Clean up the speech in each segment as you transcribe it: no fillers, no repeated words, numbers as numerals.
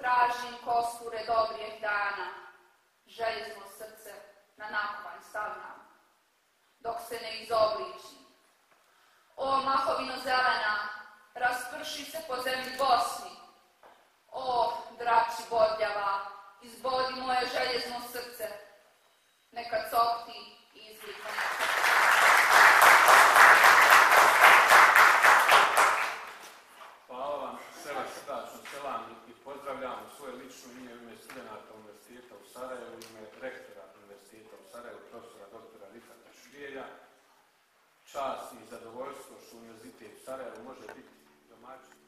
tražim kosture dobrijeg dana, željezno srce na nakovanj stavljam, dok se ne izobliči. O mahovino zelena, rasprši se po zemlji Bosni. O drači bodljava, izbodi moje željezno srce, neka copti i izlikne. Hvala vam, sve vas srdačno selam i pozdravljam u svoje lično ime, u ime studenata Univerziteta u Sarajevu, u ime rektora Univerziteta u Sarajevu, profesora doktora Rifata Šrijelja. Čast i zadovoljstvo što Univerzitet u Sarajevu može biti domaćin.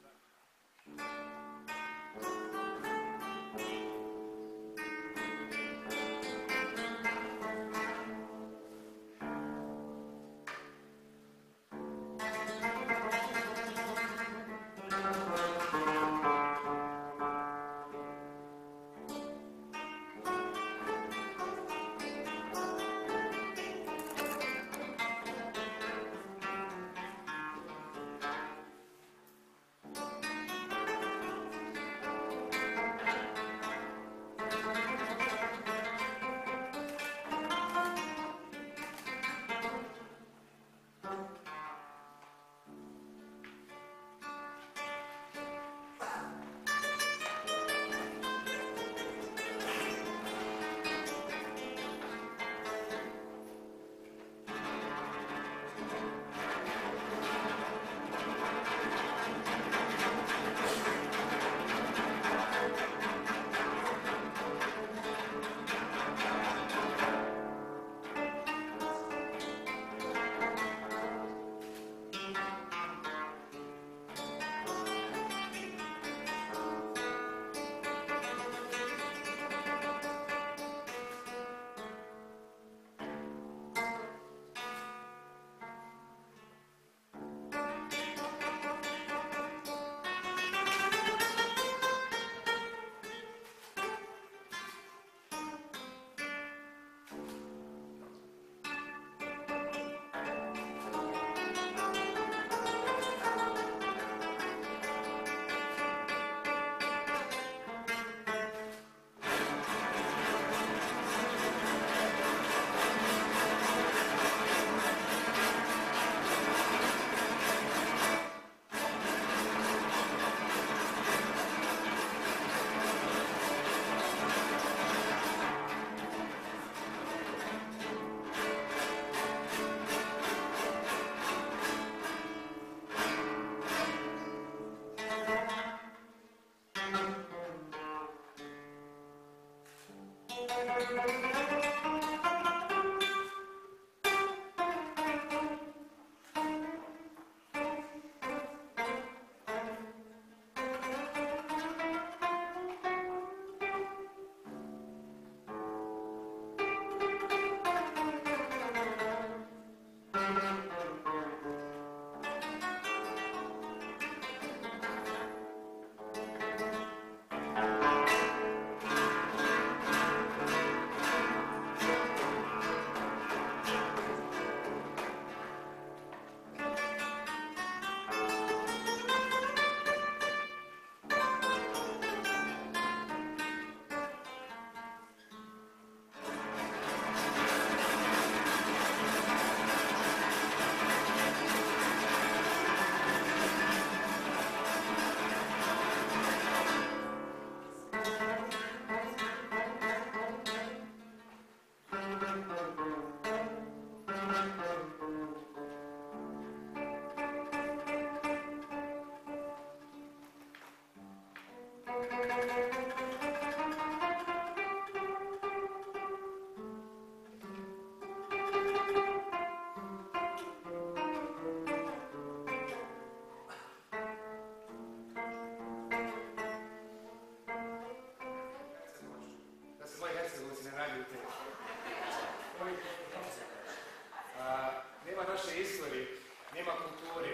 Nema naše istorije, nema kulture,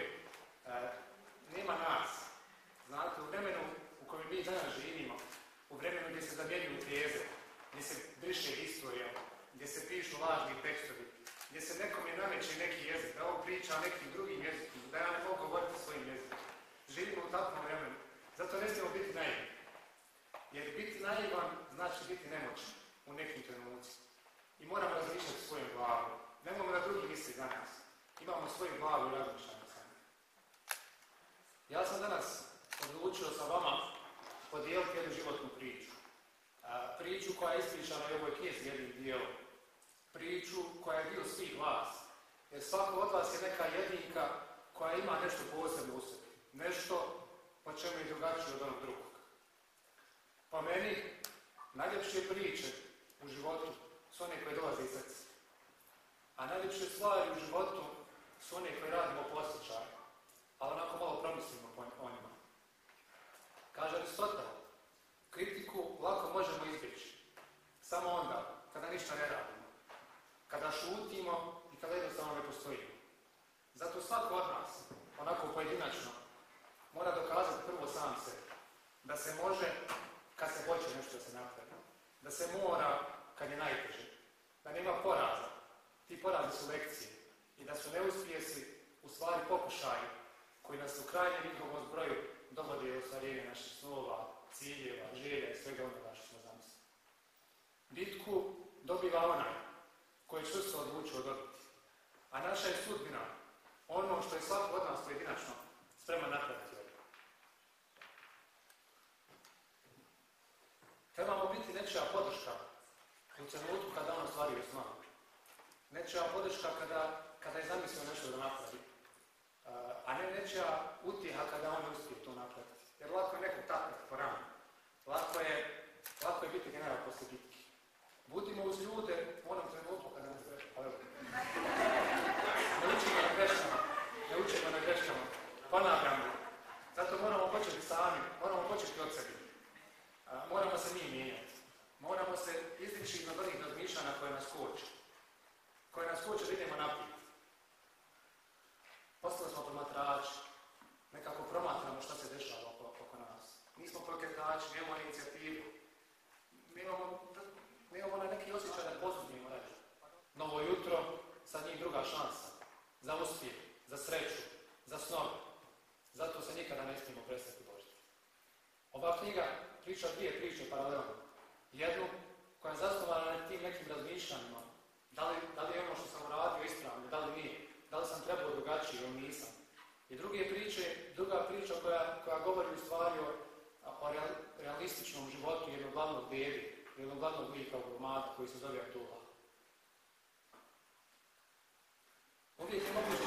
nema nas. Znate, u vremenu u kojem mi danas živimo, u vremenu gdje se zamjenjuju teze, gdje se briše historija, gdje se pišu lažni tekstovi, gdje se nekome nameće neki jezik, da on priča nekim drugim jezikom, da ja ne mogu govoriti svojim jezikom. Živimo u takvom vremenu. Zato ne smijemo biti naivni. svoju glavu i razmišljanje sa njim. Ja sam danas odlučio sa vama podijeliti jednu životnu priču. Priču koja je ispričana u ovoj knjizi jednim dijelom. Priču koja je dio svih vas. Jer svako od vas je neka jedinka koja ima nešto posebno u sebi. Nešto po čemu je drugačije od onog drugog. Po meni, najljepše priče u životu su one koje dolaze iz srca. A najljepše stvari u životu su one koje radimo po osjećaju, ali onako malo promislimo o njima. Kaže Aristotel, kritiku lako možemo izbjeći. Samo onda, kada ništa ne radimo. Kada šutimo i kada jednostavno ne postojimo. Zato svako od nas, onako pojedinačno, mora dokazati prvo sam sebi. Da se može kad se hoće nešto da se napravi. Da se mora kad je najteže. Da nema poraza. Ti porazi su lekcije. I da su neuspjesi u stvari pokušaji koji nas u krajnjem njihovom zbroju dovode u ostvarenje naših snova, ciljeva, želja i svega onoga što smo zamislili. Bitku dobiva onaj koji je čvrsto odlučio dobiti. A naša je sudbina ono što je svako od nas pojedinačno spreman napraviti. Trebamo biti nečija podrška u trenutku kada on ostvario s nama. Nečija podrška kada je zamislio nešto da napravi. A ne nečija utjeha kada on uspije to napraviti. Jer lako je nekog tapati po ranu. Lako je biti general poslije bitke. Budimo uz ljude u onom trenutku kada nas treba. Ne učimo na greškama. Ponavljamo. Zato moramo početi sami. Moramo početi od sebi. Moramo se mi mijenjati. Moramo se izdići iz onih razmišljanja koje nas koče. Koje nas koče da idemo naprijed. Postali smo promatrači. Nekako promatramo šta se dešava oko nas. Nismo pokretači, nemamo inicijativu. Nemamo na neki osjećaj da posudnimo reći. Novo jutro, sad njih druga šansa. Za uspjeh, za sreću, za snove. Zato se nikada ne smijemo prestati božiti. Ova knjiga priča dvije priče paralelno. Jednu koja je zasnovana na tim nekim razmišljanjima. Da li je ono što sam uradio ispravno, da li nije. Da li sam trebao drugačije ili nisam. I druga priča koja govori u stvari o realističnom životu jednog glavnog dedi, jednog glavnog lika u romanu koji se zove Abdullah. Uvijek je moguće...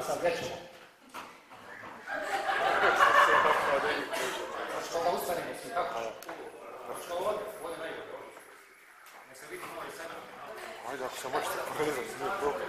Sad gdje ćemo? Hoćemo da ustanemo svi, kako? Hoćemo ovdje najbolje. Nek se vidi moj sena. Ajde, ako se možete povezati, nije problem.